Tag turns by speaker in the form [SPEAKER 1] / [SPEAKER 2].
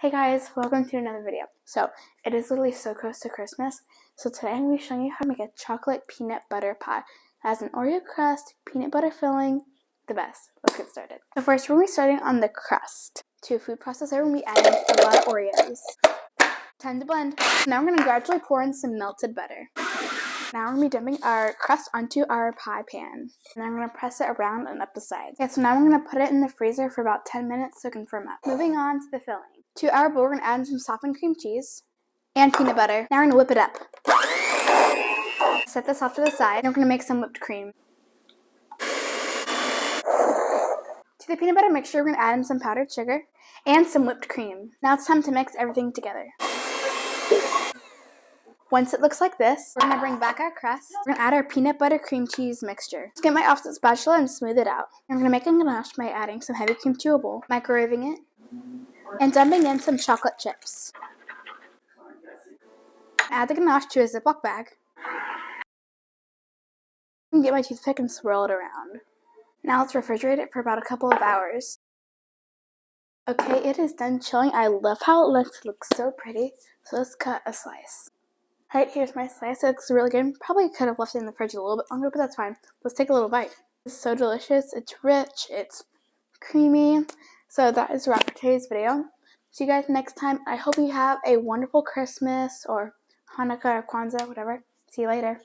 [SPEAKER 1] Hey guys, welcome to another video. So, it is literally so close to Christmas. So today I'm going to be showing you how to make a chocolate peanut butter pie. It has an Oreo crust, peanut butter filling, the best. Let's get started. So first we're going to be starting on the crust. To a food processor, we're going to be adding a lot of Oreos. Time to blend. Now we're going to gradually pour in some melted butter. Now we're going to be dumping our crust onto our pie pan. And I'm going to press it around and up the sides. Okay, so now we're going to put it in the freezer for about 10 minutes so it can firm up. Moving on to the filling. To our bowl, we're going to add in some softened cream cheese and peanut butter. Now we're going to whip it up. Set this off to the side. Now we're going to make some whipped cream. To the peanut butter mixture, we're going to add in some powdered sugar and some whipped cream. Now it's time to mix everything together. Once it looks like this, we're going to bring back our crust. We're going to add our peanut butter cream cheese mixture. Just get my offset spatula and smooth it out. I'm going to make a ganache by adding some heavy cream to a bowl, microwaving it, and dumping in some chocolate chips. Add the ganache to a Ziploc bag. And get my toothpick and swirl it around. Now let's refrigerate it for about a couple of hours. Okay, it is done chilling. I love how it looks. It looks so pretty. So let's cut a slice. Alright, here's my slice. It looks really good. Probably could have left it in the fridge a little bit longer, but that's fine. Let's take a little bite. It's so delicious. It's rich. It's creamy. So that is a wrap for today's video. See you guys next time. I hope you have a wonderful Christmas or Hanukkah or Kwanzaa, whatever. See you later.